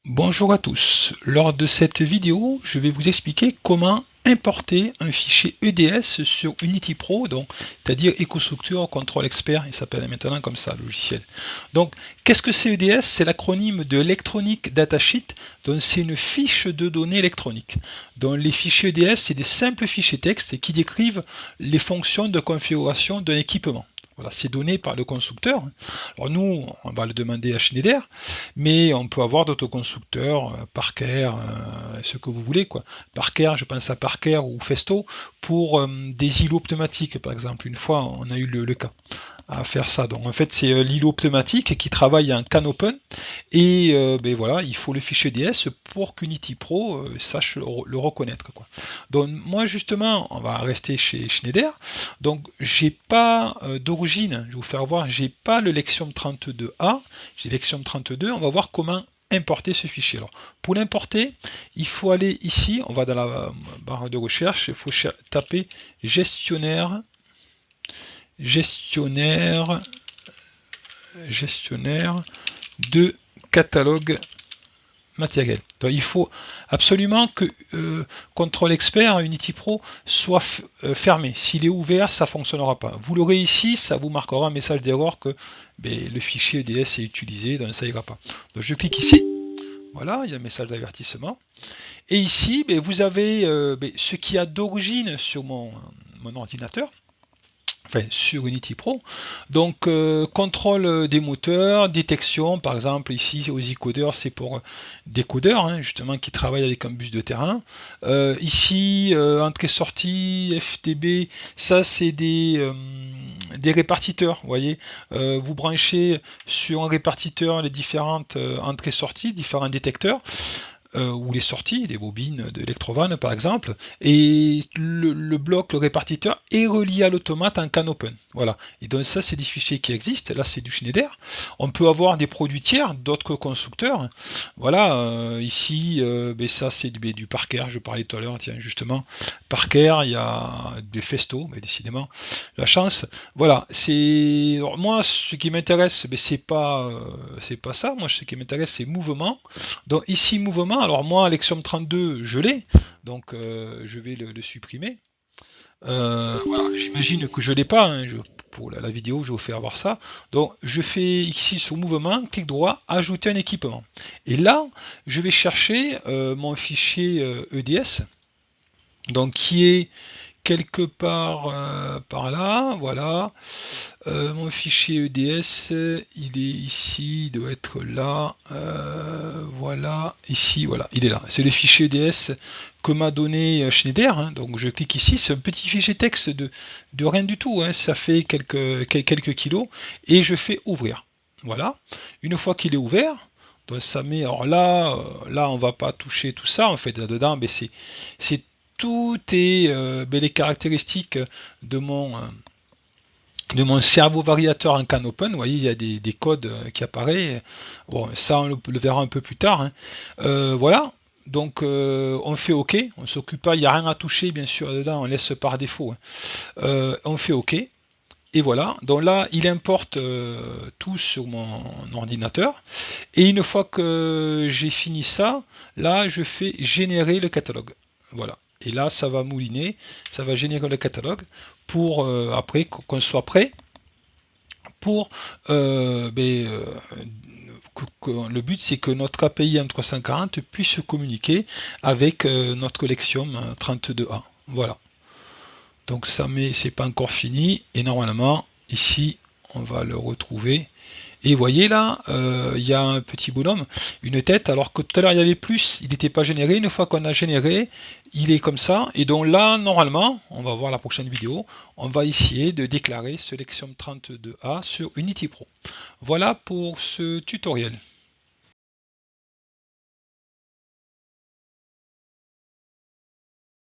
Bonjour à tous, lors de cette vidéo, je vais vous expliquer comment importer un fichier EDS sur Unity Pro, donc c'est-à-dire EcoStruxure Control Expert, il s'appelle maintenant comme ça le logiciel. Donc, qu'est-ce que c'est EDS? C'est l'acronyme de Electronic Datasheet, donc c'est une fiche de données électronique. Donc les fichiers EDS, c'est des simples fichiers texte qui décrivent les fonctions de configuration d'un équipement. Voilà, c'est donné par le constructeur. Alors nous, on va le demander à Schneider, mais on peut avoir d'autres constructeurs, Parker, ce que vous voulez, quoi. Parker, je pense à Parker ou Festo, pour des îlots pneumatiques, par exemple. Une fois, on a eu le cas à faire ça. Donc en fait, c'est l'îlot pneumatique qui travaille en CanOpen, et ben voilà, il faut le fichier DS pour qu'Unity Pro sache le reconnaître, quoi. Donc moi justement, on va rester chez Schneider. Donc j'ai pas d'origine, je vais vous faire voir, j'ai pas le Lexium 32A, j'ai Lexium 32. On va voir comment importer ce fichier. Alors, pour l'importer, il faut aller ici, on va dans la barre de recherche, il faut taper gestionnaire de catalogue matériel. Donc il faut absolument que Control Expert Unity Pro soit fermé. S'il est ouvert, ça ne fonctionnera pas. Vous l'aurez ici, ça vous marquera un message d'erreur que le fichier EDS est utilisé, donc ça ira pas. Donc je clique ici. Voilà, il y a un message d'avertissement. Et ici, vous avez ce qu'il y a d'origine sur mon ordinateur. Enfin, sur Unity Pro. Donc, contrôle des moteurs, détection, par exemple, ici, aux encodeurs, c'est pour des codeurs, hein, justement, qui travaillent avec un bus de terrain. Ici, entrée-sortie, FTB, ça, c'est des répartiteurs, vous voyez. Vous branchez sur un répartiteur les différentes entrées-sorties, différents détecteurs. Ou les sorties, des bobines d'Electrovan par exemple, et le bloc, le répartiteur est relié à l'automate en CanOpen. Voilà. Et donc ça, c'est des fichiers qui existent. Là, c'est du Schneider. On peut avoir des produits tiers, d'autres constructeurs. Voilà. Ici, ça, c'est du Parker. Je parlais tout à l'heure. Tiens, justement, Parker. Il y a des Festo, mais décidément, la chance. Voilà. Moi, ce qui m'intéresse, c'est pas ça. Moi, ce qui m'intéresse, c'est mouvement. Donc ici, mouvement. Alors moi, Lexium 32, je l'ai, donc je vais le supprimer. Voilà, j'imagine que je ne l'ai pas, hein, pour la vidéo, je vais vous faire voir ça. Donc je fais ici sur mouvement, clic droit, ajouter un équipement. Et là, je vais chercher mon fichier EDS, donc qui est quelque part par là, voilà. Mon fichier EDS, il est ici, il doit être là, voilà, ici, voilà, il est là. C'est le fichier EDS que m'a donné Schneider, hein. Donc je clique ici, c'est un petit fichier texte de rien du tout, hein. Ça fait quelques kilos, et je fais ouvrir. Voilà, une fois qu'il est ouvert, donc ça met, alors là on va pas toucher tout ça, en fait, là-dedans, mais c'est tout est les caractéristiques de mon cerveau variateur en CanOpen. Vous voyez, il y a des codes qui apparaissent. Bon, ça, on le verra un peu plus tard, hein. Voilà. Donc, on fait OK. On ne s'occupe pas. Il n'y a rien à toucher, bien sûr, dedans. On laisse par défaut, hein. On fait OK. Et voilà. Donc là, il importe tout sur mon ordinateur. Et une fois que j'ai fini ça, là, je fais générer le catalogue. Voilà. Et là, ça va mouliner, ça va générer le catalogue pour après qu'on soit prêt pour le but, c'est que notre API M340 puisse communiquer avec notre Lexium 32A. Voilà. Donc ça, mais c'est pas encore fini, et normalement ici on va le retrouver. Et vous voyez là, il y a un petit bonhomme, une tête, alors que tout à l'heure il y avait plus, il n'était pas généré. Une fois qu'on a généré, il est comme ça. Et donc là, normalement, on va voir la prochaine vidéo, on va essayer de déclarer ce Lexium 32A sur Unity Pro. Voilà pour ce tutoriel.